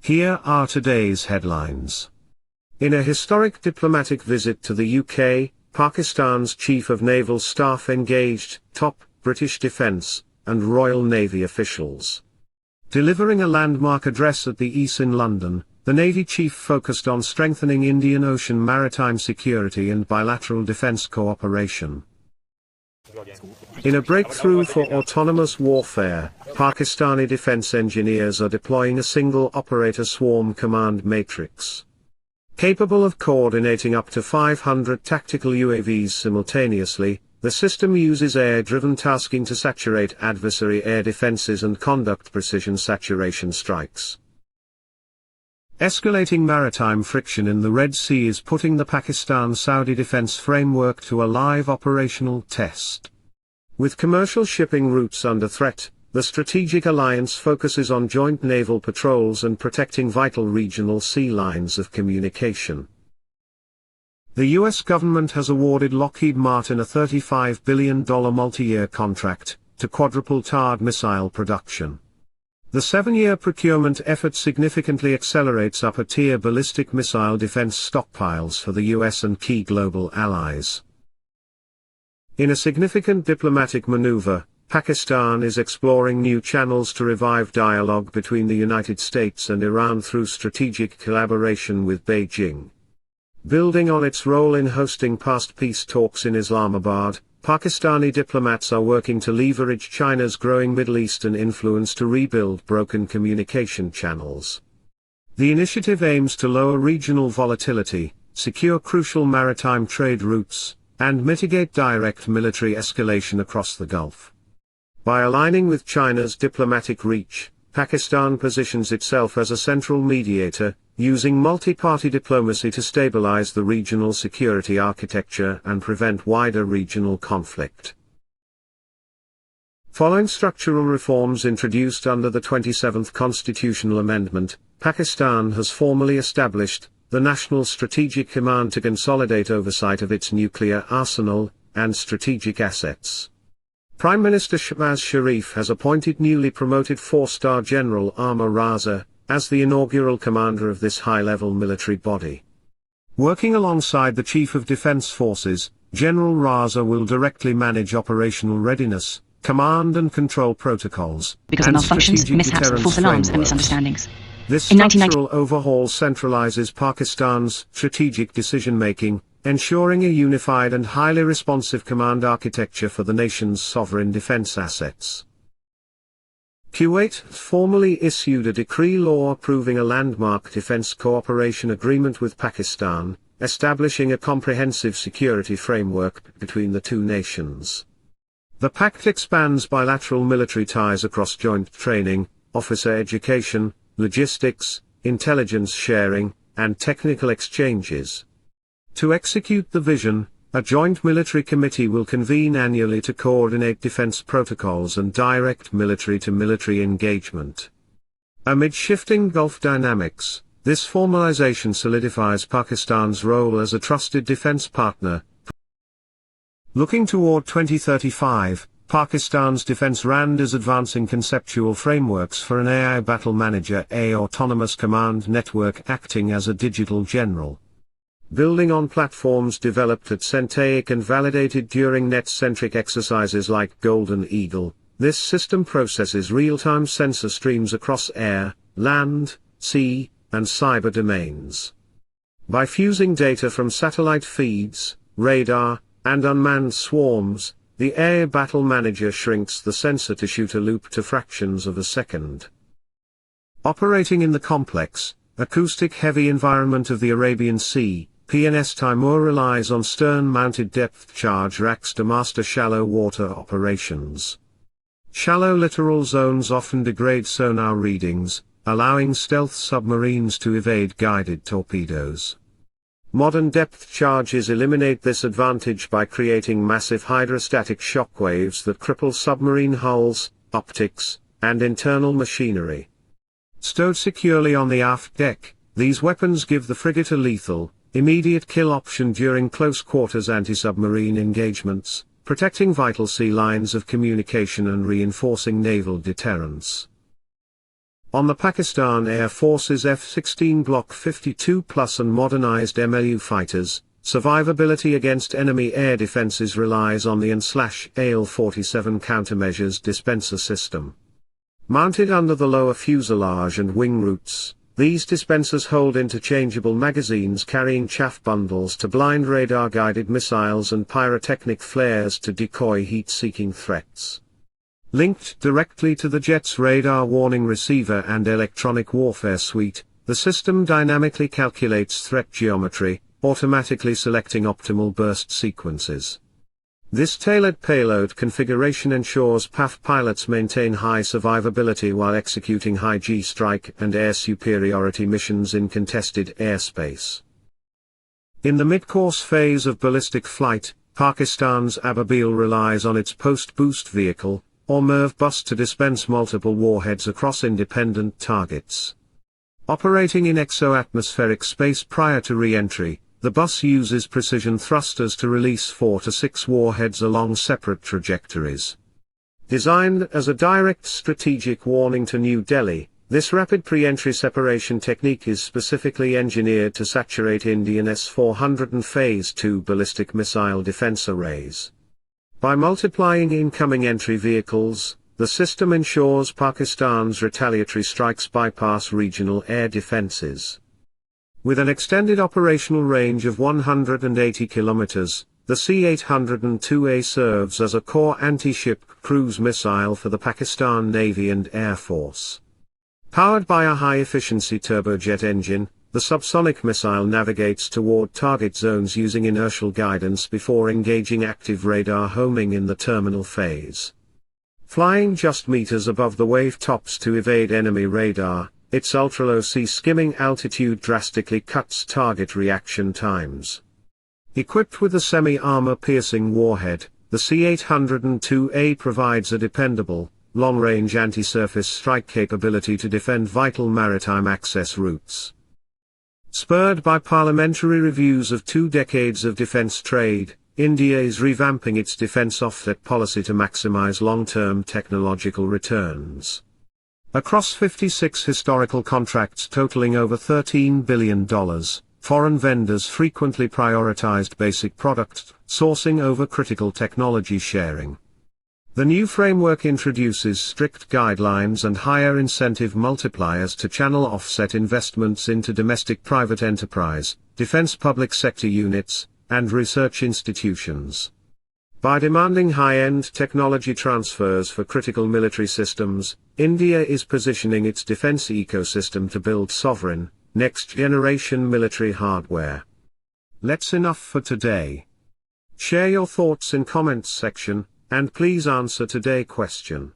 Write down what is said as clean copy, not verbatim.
Here are today's headlines. In a historic diplomatic visit to the UK, Pakistan's Chief of Naval Staff engaged top British Defence and Royal Navy officials. Delivering a landmark address at the EASE in London, the Navy chief focused on strengthening Indian Ocean maritime security and bilateral defence cooperation. In a breakthrough for autonomous warfare, Pakistani defence engineers are deploying a single operator swarm command matrix. Capable of coordinating up to 500 tactical UAVs simultaneously, the system uses air-driven tasking to saturate adversary air defenses and conduct precision saturation strikes. Escalating maritime friction in the Red Sea is putting the Pakistan-Saudi defense framework to a live operational test. With commercial shipping routes under threat, the strategic alliance focuses on joint naval patrols and protecting vital regional sea lines of communication. The U.S. government has awarded Lockheed Martin a $35 billion multi-year contract to quadruple THAAD missile production. The 7-year procurement effort significantly accelerates upper-tier ballistic missile defense stockpiles for the U.S. and key global allies. In a significant diplomatic maneuver, Pakistan is exploring new channels to revive dialogue between the United States and Iran through strategic collaboration with Beijing. Building on its role in hosting past peace talks in Islamabad, Pakistani diplomats are working to leverage China's growing Middle Eastern influence to rebuild broken communication channels. The initiative aims to lower regional volatility, secure crucial maritime trade routes, and mitigate direct military escalation across the Gulf. By aligning with China's diplomatic reach, Pakistan positions itself as a central mediator, using multi-party diplomacy to stabilize the regional security architecture and prevent wider regional conflict. Following structural reforms introduced under the 27th Constitutional Amendment, Pakistan has formally established the National Strategic Command to consolidate oversight of its nuclear arsenal and strategic assets. Prime Minister Shehbaz Sharif has appointed newly promoted 4-star General Amar Raza as the inaugural commander of this high-level military body. Working alongside the Chief of Defense Forces, General Raza will directly manage operational readiness, command and control protocols, because of malfunctions, mishaps, false alarms and misunderstandings. This structural overhaul centralizes Pakistan's strategic decision-making, ensuring a unified and highly responsive command architecture for the nation's sovereign defense assets. Kuwait formally issued a decree law approving a landmark defense cooperation agreement with Pakistan, establishing a comprehensive security framework between the two nations. The Pact expands bilateral military ties across joint training, officer education, logistics, intelligence sharing, and technical exchanges. To execute the vision, a joint military committee will convene annually to coordinate defense protocols and direct military-to-military engagement. Amid shifting Gulf dynamics, this formalization solidifies Pakistan's role as a trusted defense partner. Looking toward 2035, Pakistan's Defense RAND is advancing conceptual frameworks for an AI battle manager, a autonomous command network acting as a digital general. Building on platforms developed at Centaic and validated during net-centric exercises like Golden Eagle, this system processes real-time sensor streams across air, land, sea, and cyber domains. By fusing data from satellite feeds, radar, and unmanned swarms, the AI battle manager shrinks the sensor to shoot a loop to fractions of a second. Operating in the complex, acoustic-heavy environment of the Arabian Sea, PNS Taimur relies on stern-mounted depth charge racks to master shallow water operations. Shallow littoral zones often degrade sonar readings, allowing stealth submarines to evade guided torpedoes. Modern depth charges eliminate this advantage by creating massive hydrostatic shock waves that cripple submarine hulls, optics, and internal machinery. Stowed securely on the aft deck, these weapons give the frigate a lethal, immediate kill option during close-quarters anti-submarine engagements, protecting vital sea lines of communication and reinforcing naval deterrence. On the Pakistan Air Force's F-16 Block 52 Plus and modernized MLU fighters, survivability against enemy air defenses relies on the AN/AL-47 Countermeasures dispenser system. Mounted under the lower fuselage and wing roots, these dispensers hold interchangeable magazines carrying chaff bundles to blind radar-guided missiles and pyrotechnic flares to decoy heat-seeking threats. Linked directly to the jet's radar warning receiver and electronic warfare suite, the system dynamically calculates threat geometry, automatically selecting optimal burst sequences. This tailored payload configuration ensures PAF pilots maintain high survivability while executing high G-strike and air superiority missions in contested airspace. In the mid-course phase of ballistic flight, Pakistan's Ababeel relies on its post-boost vehicle, or MIRV bus to dispense multiple warheads across independent targets. Operating in exo-atmospheric space prior to re-entry, the bus uses precision thrusters to release 4 to 6 warheads along separate trajectories. Designed as a direct strategic warning to New Delhi, this rapid pre-entry separation technique is specifically engineered to saturate Indian S-400 and Phase 2 ballistic missile defense arrays. By multiplying incoming entry vehicles, the system ensures Pakistan's retaliatory strikes bypass regional air defenses. With an extended operational range of 180 kilometers, the C-802A serves as a core anti-ship cruise missile for the Pakistan Navy and Air Force. Powered by a high-efficiency turbojet engine, the subsonic missile navigates toward target zones using inertial guidance before engaging active radar homing in the terminal phase. Flying just meters above the wave tops to evade enemy radar, its ultra-low sea skimming altitude drastically cuts target reaction times. Equipped with a semi-armor piercing warhead, the C-802A provides a dependable, long-range anti-surface strike capability to defend vital maritime access routes. Spurred by parliamentary reviews of 2 decades of defense trade, India is revamping its defense offset policy to maximize long-term technological returns. Across 56 historical contracts totaling over $13 billion, foreign vendors frequently prioritized basic product sourcing over critical technology sharing. The new framework introduces strict guidelines and higher incentive multipliers to channel offset investments into domestic private enterprise, defense public sector units, and research institutions. By demanding high-end technology transfers for critical military systems, India is positioning its defense ecosystem to build sovereign, next-generation military hardware. That's enough for today. Share your thoughts in comments section, and please answer today's question.